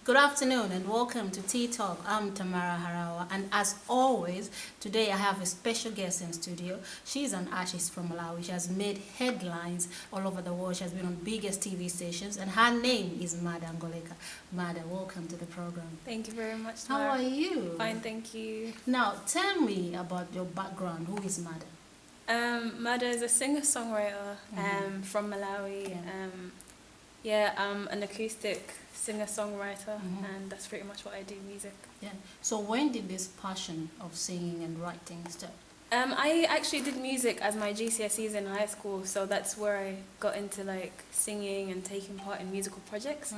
Good afternoon and welcome to Tea Talk. I'm Tamara Harawa, and as always, today I have a special guest in studio. She's an artist from Malawi. She has made headlines all over the world. She has been on biggest TV stations, and her name is Mada Ngoleka. Mada, welcome to the program. Thank you very much, How Tamara. are you? Fine, thank you. Now, tell me about your background. Who is Mada? Mada is a singer-songwriter from Malawi. I'm an acoustic singer-songwriter, and that's pretty much what I do, music. Yeah. So when did this passion of singing and writing start? I actually did music as my GCSEs in high school, so that's where I got into like singing and taking part in musical projects.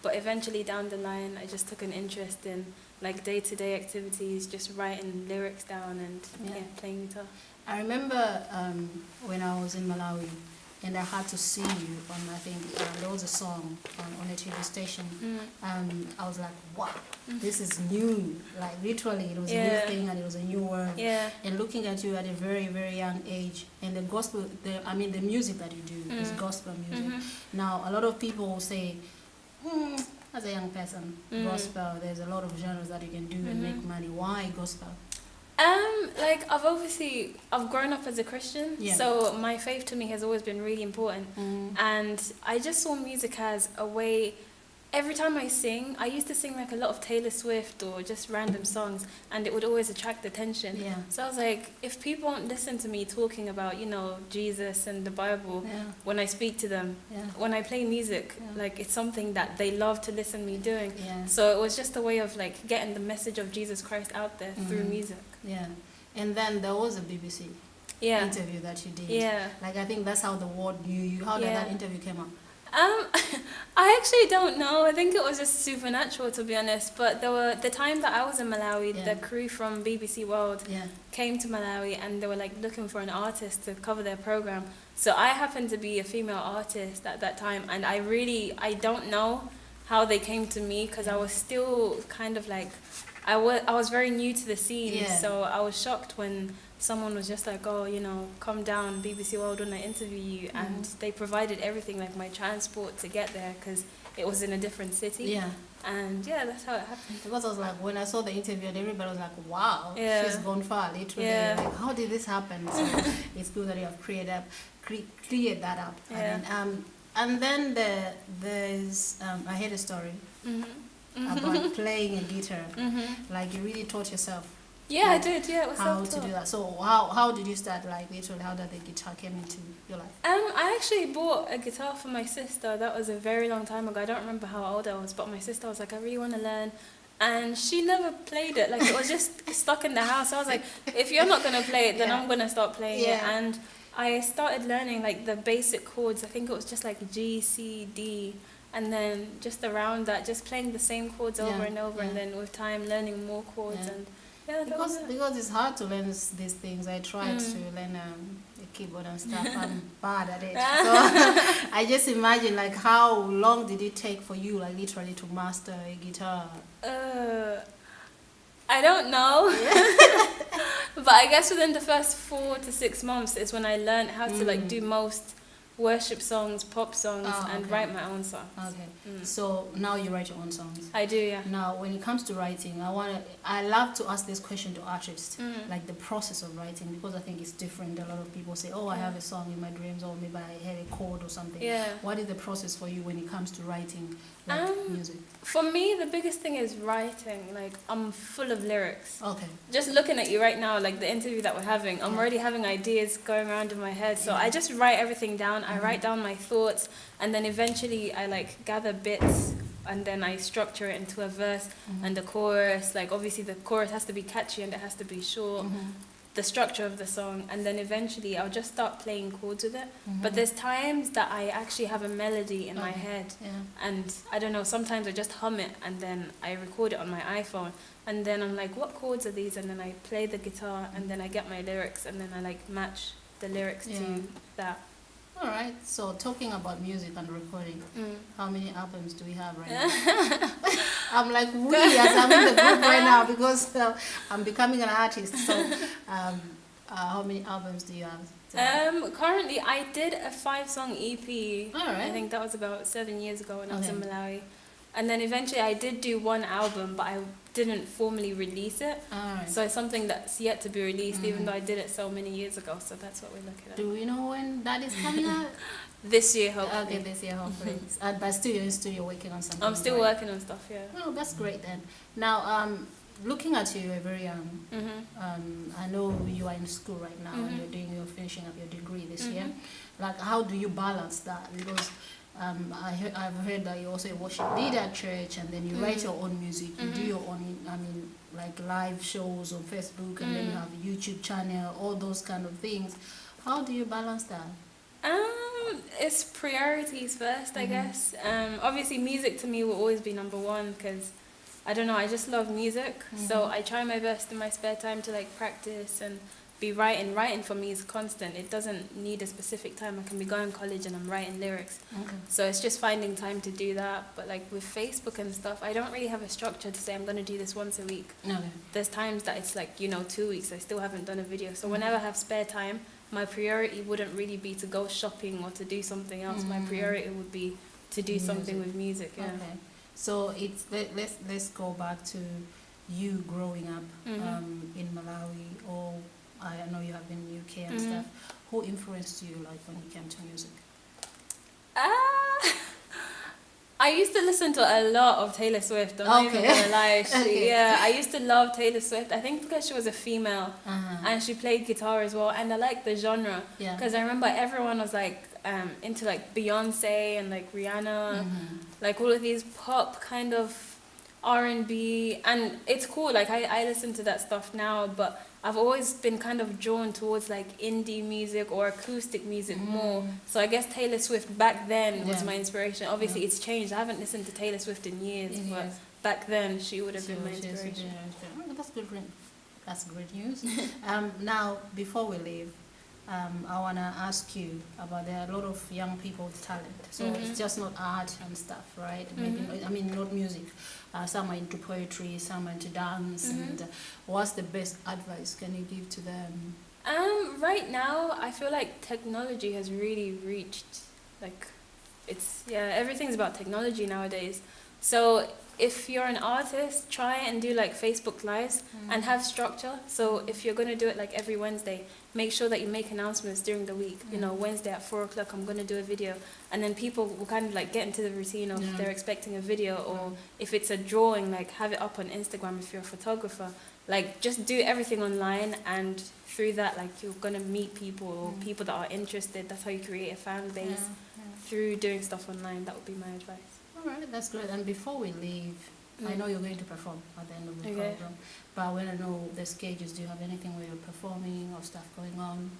But eventually down the line, I just took an interest in like day-to-day activities, just writing lyrics down and playing guitar. I remember when I was in Malawi and I had to see you on, I think, there was a song on a TV station. I was like, wow, this is new. Like, literally, it was a new thing and it was a new word. And looking at you at a very, very young age, and the gospel, the music that you do is gospel music. Now, a lot of people will say, as a young person, gospel, there's a lot of genres that you can do and make money. Why gospel? Like I've grown up as a Christian, so my faith to me has always been really important. And I just saw music as a way. Every time I sing, I used to sing like a lot of Taylor Swift or just random songs, and it would always attract attention. So I was like, if people won't listen to me talking about, Jesus and the Bible, when I speak to them, when I play music, like it's something that they love to listen to me doing. So it was just a way of like getting the message of Jesus Christ out there through music. And then there was a BBC interview that you did. Like, I think that's how the world knew you. How did that interview came out? I actually don't know. I think it was just supernatural, to be honest. But there were the time that I was in Malawi, the crew from BBC World came to Malawi, and they were like looking for an artist to cover their program. So I happened to be a female artist at that time, and I don't know how they came to me, because I was still kind of like I was very new to the scene. So I was shocked when someone was just like, oh, come down, BBC World, when I interview you. And they provided everything, like my transport to get there, because it was in a different city. And that's how it happened. Because I was like, when I saw the interview, and everybody was like, wow, she's gone far, literally. Like, how did this happen? So it's good that you have cleared that up. And then there's I heard a story about playing a guitar. Like, you really taught yourself. I did. It was how to do that. So how did you start? Like, literally, how did the guitar came into your life? I actually bought a guitar for my sister. That was a very long time ago. I don't remember how old I was, but my sister was like, I really want to learn. And she never played it. Like, it was just stuck in the house. I was like, if you're not going to play it, then I'm going to start playing it. And I started learning like the basic chords. I think it was just like G, C, D. And then just around that, just playing the same chords over and over. And then with time, learning more chords. And because it's hard to learn these things. I tried to learn the keyboard and stuff. I'm bad at it. So I just imagine, like, how long did it take for you, like, literally to master a guitar? I don't know. But I guess within the first 4 to 6 months is when I learned how to like do most worship songs, pop songs, and write my own songs. So now you write your own songs? I do, Now, when it comes to writing, I love to ask this question to artists, like the process of writing, because I think it's different. A lot of people say, oh, I have a song in my dreams, or maybe I had a chord or something. What is the process for you when it comes to writing music? For me, the biggest thing is writing. Like, I'm full of lyrics. Just looking at you right now, like the interview that we're having, I'm already having ideas going around in my head. So I just write everything down. I write down my thoughts, and then eventually I like gather bits, and then I structure it into a verse and a chorus. Like, obviously the chorus has to be catchy and it has to be short. The structure of the song, and then eventually I'll just start playing chords with it. But there's times that I actually have a melody in my head, and I don't know, sometimes I just hum it, and then I record it on my iPhone, and then I'm like, what chords are these? And then I play the guitar, and then I get my lyrics, and then I like match the lyrics to that. All right. So talking about music and recording, how many albums do we have right now? I'm like, we, as I'm in the group right now, because I'm becoming an artist. So how many albums do you have? Currently, I did a 5-song EP. All right. I think that was about 7 years ago when I was in Malawi. And then eventually I did do one album, but I didn't formally release it. Alright. So it's something that's yet to be released, even though I did it so many years ago. So that's what we're looking at. Do we know when that is coming out? This year, hopefully. Okay, this year, hopefully. But still, you're working on something. I'm still right? working on stuff, yeah. Oh, that's great then. Now, looking at you, you're very young. I know you are in school right now and you're finishing up your degree this year. Like, how do you balance that? Because I've heard that you're also a worship leader at church, and then you write your own music. You do your own, like live shows on Facebook, and then you have a YouTube channel, all those kind of things. How do you balance that? It's priorities first, I guess. Obviously, music to me will always be number one because I don't know, I just love music. So I try my best in my spare time to like practice and be writing. Writing for me is constant. It doesn't need a specific time. I can be going to college and I'm writing lyrics. Okay. So it's just finding time to do that. But like with Facebook and stuff, I don't really have a structure to say I'm going to do this once a week. Okay. There's times that it's like, 2 weeks, I still haven't done a video. So whenever I have spare time, my priority wouldn't really be to go shopping or to do something else. My priority would be to do something with music. Yeah. Okay. So let's go back to you growing up in Malawi, or I know you have been in UK and stuff. Who influenced you like when it came to music? I used to listen to a lot of Taylor Swift. I'm not even gonna lie. Yeah, I used to love Taylor Swift. I think because she was a female and she played guitar as well, and I liked the genre. Yeah. Because I remember everyone was like into like Beyonce and like Rihanna, like all of these pop kind of R&B, and it's cool. Like I listen to that stuff now, but I've always been kind of drawn towards like indie music or acoustic music more. So I guess Taylor Swift back then was my inspiration. Obviously it's changed. I haven't listened to Taylor Swift in years, but back then she would have been my inspiration. Oh, that's good. That's great news. Now, before we leave, I want to ask you about, there are a lot of young people with talent. So it's just not art and stuff, right? Maybe not music. Some are into poetry, some are into dance. And what's the best advice can you give to them? Right now, I feel like technology has really reached, like, everything's about technology nowadays. So if you're an artist, try and do like Facebook Lives and have structure. So if you're going to do it like every Wednesday, make sure that you make announcements during the week. Wednesday at 4 o'clock, I'm going to do a video. And then people will kind of like get into the routine of they're expecting a video. Or if it's a drawing, like have it up on Instagram if you're a photographer. Like just do everything online, and through that, like you're going to meet people or people that are interested. That's how you create a fan base, through doing stuff online. That would be my advice. All right, that's great. And before we leave, I know you're going to perform at the end of the program, but I want to know the stages. Do you have anything where you're performing or stuff going on?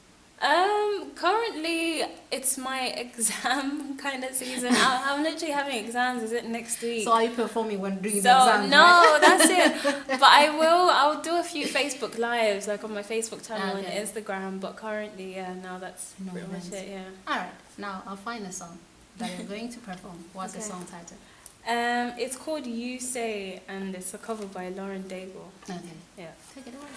Currently, it's my exam kind of season. I'm literally having exams. Is it next week? So are you performing when doing the exams? No, right? that's it. But I'll do a few Facebook Lives, like on my Facebook channel and Instagram. But currently, that's pretty much it. Yeah. All right. Now I'll find a song that you're going to perform. What's the song title? It's called You Say, and it's a cover by Lauren Daigle. Okay. Yeah. Take it away.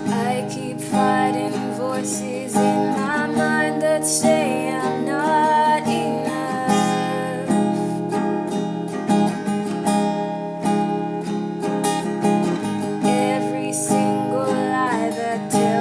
I keep fighting voices in my mind that say I'm not enough. Every single lie that tells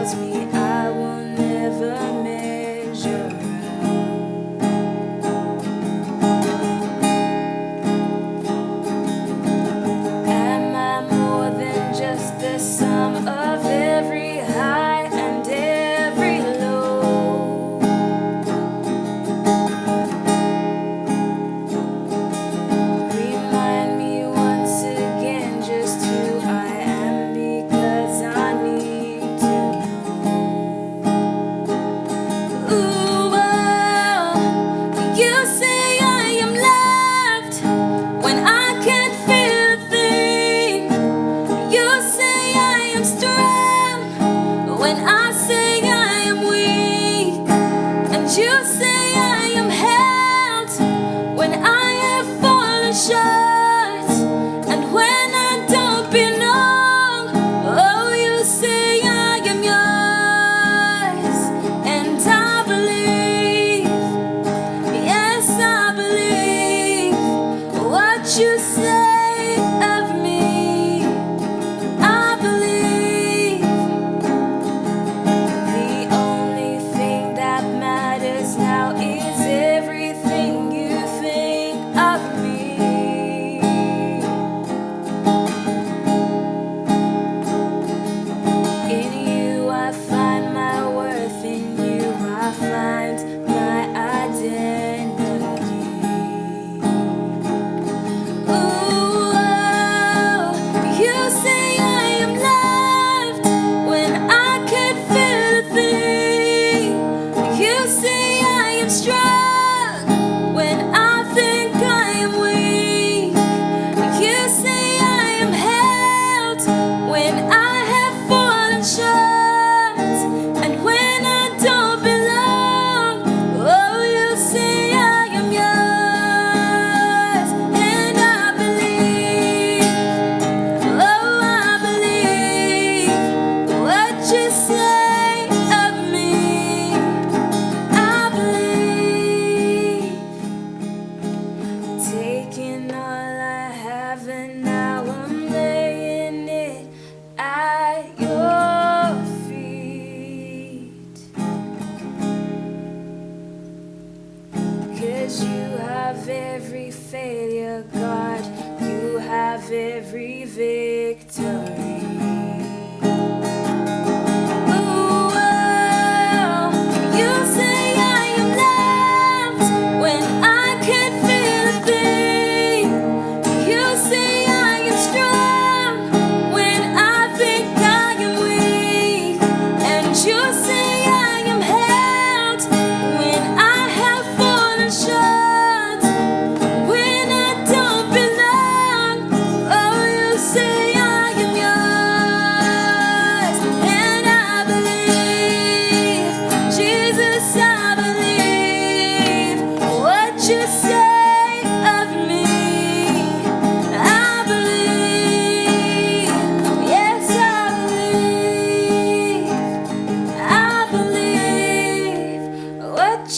every victory.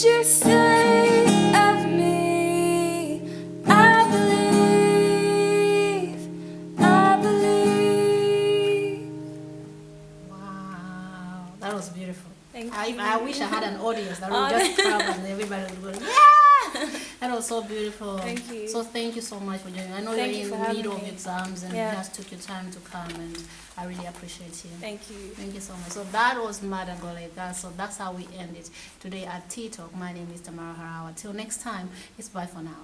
You say of me, I believe, I believe. Wow, that was beautiful. Thank I you. wish I had an audience that would just clap and everybody would go, yeah! That was so beautiful. Thank you. So thank you so much for doing it. I know Thank you're you for in the having middle of me. exams and Yeah. you just took your time to come, and I really appreciate you. Thank you. Thank you so much. So that was Mada Ngoleka. So that's how we end it today at Tea Talk. My name is Tamara Harawa. Till next time, it's bye for now.